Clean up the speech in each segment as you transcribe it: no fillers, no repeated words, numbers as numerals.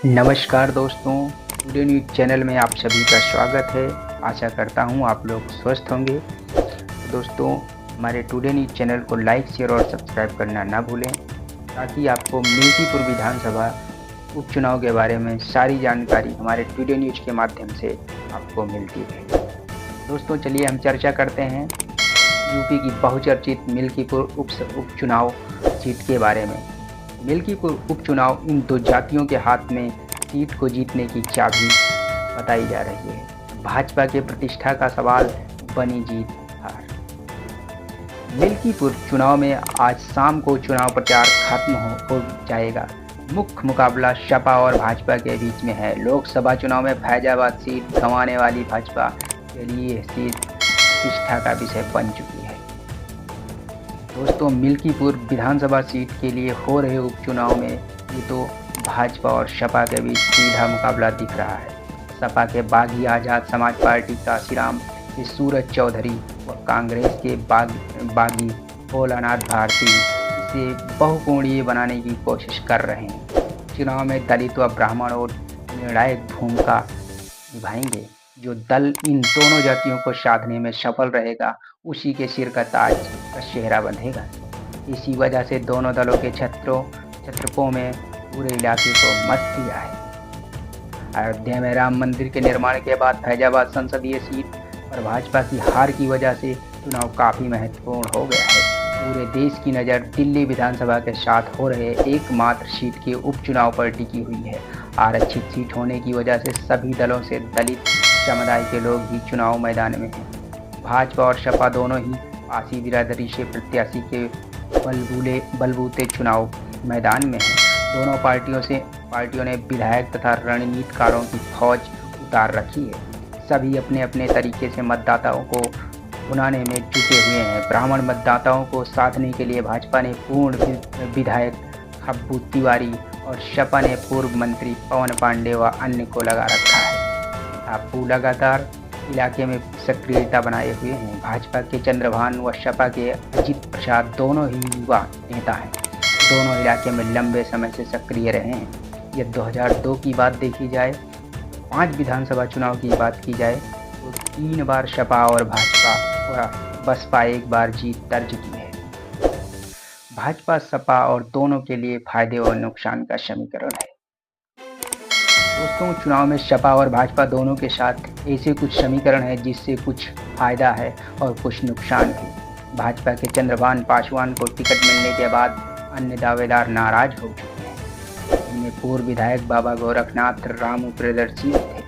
नमस्कार दोस्तों, today news channel में आप सभी का स्वागत है। आशा करता हूँ आप लोग स्वस्थ होंगे। तो दोस्तों, हमारे टुडे न्यूज़ चैनल को लाइक, शेयर और सब्सक्राइब करना ना भूलें, ताकि आपको मिल्कीपुर विधानसभा उपचुनाव के बारे में सारी जानकारी हमारे टुडे न्यूज़ के माध्यम से आपको मिलती रहे। दोस्तों, चलिए हम चर्चा करते हैं यूपी की बहुचर्चित मिल्कीपुर उपचुनाव सीट के बारे में। मिल्कीपुर उपचुनाव इन दो जातियों के हाथ में सीट को जीतने की चाबी बताई जा रही है। भाजपा के प्रतिष्ठा का सवाल, बनी जीत हार। मिल्कीपुर चुनाव में आज शाम को चुनाव प्रचार खत्म हो जाएगा। मुख्य मुकाबला सपा और भाजपा के बीच में है। लोकसभा चुनाव में फैजाबाद सीट गंवाने वाली भाजपा के लिए सीट प्रतिष्ठा का विषय बन चुकी है। दोस्तों, मिल्कीपुर विधानसभा सीट के लिए हो रहे उपचुनाव में ये तो भाजपा और सपा के बीच सीधा मुकाबला दिख रहा है। सपा के बागी आज़ाद समाज पार्टी काशीराम सूरज चौधरी व कांग्रेस के बागी भोलानाथ भारती इसे बहुकोणीय बनाने की कोशिश कर रहे हैं। चुनाव में दलित व ब्राह्मण और निर्णायक भूमिका निभाएंगे। जो दल इन दोनों जातियों को साधने में सफल रहेगा, उसी के सिर का ताज का सेहरा बंधेगा। इसी वजह से दोनों दलों के छत्रपों में पूरे इलाके को मत दिया है। अयोध्या में राम मंदिर के निर्माण के बाद फैजाबाद संसदीय सीट पर भाजपा की हार की वजह से चुनाव काफ़ी महत्वपूर्ण हो गया है। पूरे देश की नज़र दिल्ली विधानसभा के साथ हो रहे एकमात्र सीट के उपचुनाव पर टिकी हुई है। आरक्षित सीट होने की वजह से सभी दलों से दलित समुदाय के लोग ही चुनाव मैदान में हैं। भाजपा और सपा दोनों ही पासी बिरादरी से प्रत्याशी के बलबूते चुनाव मैदान में हैं। दोनों पार्टियों ने विधायक तथा रणनीतिकारों की फौज उतार रखी है। सभी अपने अपने तरीके से मतदाताओं को भुनाने में जुटे हुए हैं। ब्राह्मण मतदाताओं को साधने के लिए भाजपा ने पूर्ण विधायक हब्बू तिवारी और सपा ने पूर्व मंत्री पवन पांडे व अन्य को लगा रखा है। हब्बू लगातार इलाके में सक्रियता बनाए हुए हैं। भाजपा के चंद्रभान व सपा के अजित प्रसाद दोनों ही युवा नेता हैं। दोनों इलाके में लंबे समय से सक्रिय रहे हैं। यह 2002 की बात देखी जाए, 5 विधानसभा चुनाव की बात की जाए तो 3 बार सपा और भाजपा व बसपा एक बार जीत दर्ज की है। भाजपा सपा और दोनों के लिए फायदे और नुकसान का समीकरण है। दोस्तों, चुनाव में सपा और भाजपा दोनों के साथ ऐसे कुछ समीकरण है जिससे कुछ फायदा है और कुछ नुकसान भी। भाजपा के चंद्रभान पासवान को टिकट मिलने के बाद अन्य दावेदार नाराज हो चुके हैं। इनमें पूर्व विधायक बाबा गोरखनाथ रामू प्रदर्शित थे,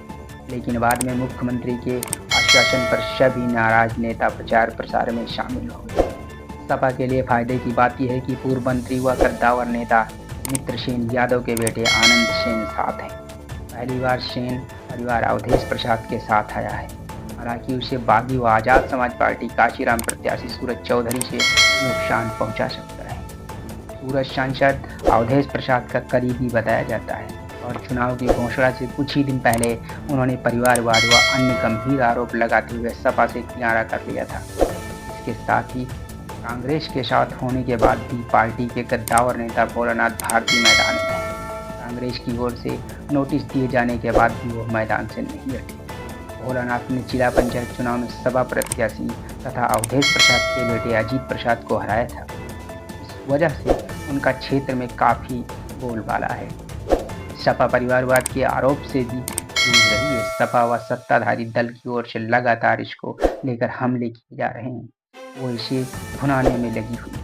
लेकिन बाद में मुख्यमंत्री के आश्वासन पर सभी नाराज नेता प्रचार प्रसार में शामिल हो गए। सपा के लिए फायदे की बात यह है कि पूर्व मंत्री व कद्दावर नेता मित्र सेन यादव के बेटे आनंद सेन साथ हैं। पहली बार सेन परिवार अवधेश प्रसाद के साथ आया है। हालांकि उसे बागी व आज़ाद समाज पार्टी काशीराम प्रत्याशी सूरज चौधरी से नुकसान पहुंचा सकता है। सूरज सांसद अवधेश प्रसाद का करीबी बताया जाता है और चुनाव की घोषणा से कुछ ही दिन पहले उन्होंने परिवारवाद व अन्य गंभीर आरोप लगाते हुए सपा से किनारा कर लिया था। इसके साथ ही कांग्रेस के साथ होने के बाद भी पार्टी के कद्दावर नेता भोलानाथ भारती मैदान में है। कांग्रेस की ओर से नोटिस दिए जाने के बाद भी वो मैदान से नहीं हटे। भोलानाथ ने जिला पंचायत चुनाव में सपा प्रत्याशी तथा अवधेश प्रसाद के बेटे अजीत प्रसाद को हराया था। इस वजह से उनका क्षेत्र में काफ़ी बोलबाला है। सपा परिवारवाद के आरोप से भी जूझ रही है। सपा व सत्ताधारी दल की ओर से लगातार इसको लेकर हमले किए जा रहे हैं। वो इसे भुनाने में लगी हुई है।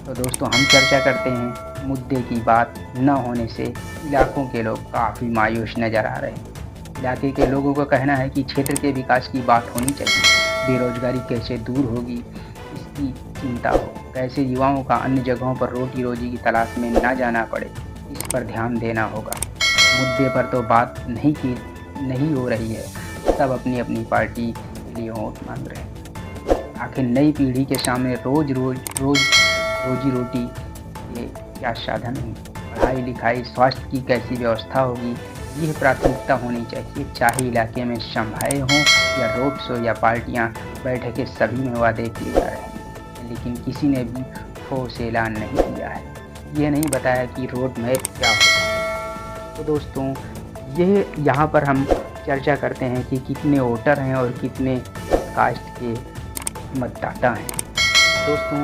तो दोस्तों, हम चर्चा करते हैं मुद्दे की बात न होने से इलाकों के लोग काफ़ी मायूस नज़र आ रहे हैं। इलाके के लोगों का कहना है कि क्षेत्र के विकास की बात होनी चाहिए। बेरोजगारी कैसे दूर होगी, इसकी चिंता हो। कैसे युवाओं का अन्य जगहों पर रोटी रोजी की तलाश में न जाना पड़े, इस पर ध्यान देना होगा। मुद्दे पर तो बात नहीं हो रही है। सब अपनी अपनी पार्टी के लिए वोट मांग रहे हैं। आखिर नई पीढ़ी के सामने रोजी रोटी के क्या साधन हैं? पढ़ाई लिखाई, स्वास्थ्य की कैसी व्यवस्था होगी, यह प्राथमिकता होनी चाहिए। चाहे इलाके में सभाएं हों या रोड शो या पार्टियां बैठकें, सभी में वादे किए जा रहे हैं, लेकिन किसी ने भी ठोस ऐलान नहीं किया है। यह नहीं बताया कि रोड मैप क्या होगा। तो दोस्तों ये यहाँ पर हम चर्चा करते हैं कि कितने वोटर हैं और कितने कास्ट के मतदाता हैं। दोस्तों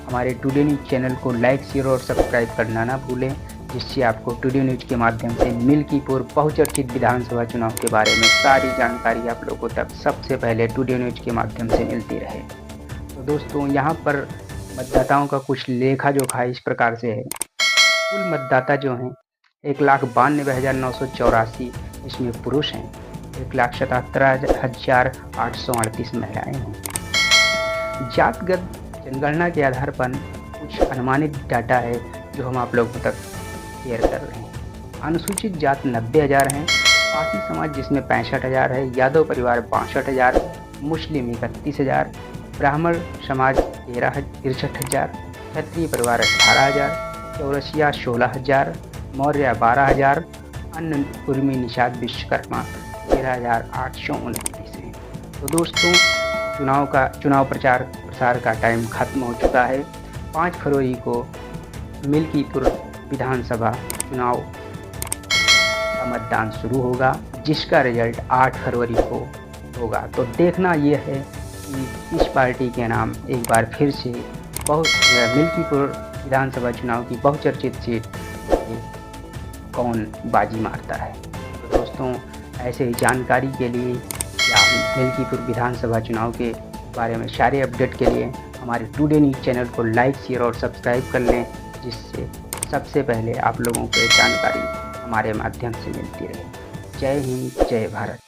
हमारे टुडे न्यूज़ चैनल को लाइक, शेयर और सब्सक्राइब करना ना भूलें, जिससे आपको टुडे न्यूज़ के माध्यम से मिल्कीपुर बहुचर्चित विधानसभा चुनाव के बारे में सारी जानकारी आप लोगों तक सबसे पहले टुडे न्यूज़ के माध्यम से मिलती रहे। तो दोस्तों यहाँ पर मतदाताओं का कुछ लेखा जोखा इस प्रकार से है। कुल मतदाता जो हैं 1,92,984 इसमें पुरुष हैं, 1,77,838 महिलाएं हैं। जातगत जनगणना के आधार पर कुछ अनुमानित डाटा है जो हम आप लोगों तक शेयर कर रहे हैं। अनुसूचित जात 90,000 हैं, पासी समाज जिसमें 65,000 है, यादव परिवार 62,000, मुस्लिम 31,000, ब्राह्मण समाज 63,000, क्षत्रिय परिवार 18,000, चौरसिया 16,000, मौर्य 12,000, अन्य उर्मी निषाद विश्वकर्मा 13,829 हैं। तो दोस्तों चुनाव प्रसार का टाइम खत्म हो चुका है। 5 फरवरी को मिल्कीपुर विधानसभा चुनाव का मतदान शुरू होगा, जिसका रिजल्ट 8 फरवरी को होगा। तो देखना यह है कि इस पार्टी के नाम एक बार फिर से मिल्कीपुर विधानसभा चुनाव की बहुचर्चित सीट कौन बाजी मारता है। तो दोस्तों ऐसे ही जानकारी के लिए या मिल्कीपुर विधानसभा चुनाव के बारे में सारे अपडेट के लिए हमारे टुडे न्यूज़ चैनल को लाइक, शेयर और सब्सक्राइब कर लें, जिससे सबसे पहले आप लोगों को जानकारी हमारे माध्यम से मिलती रहे। जय हिंद, जय भारत।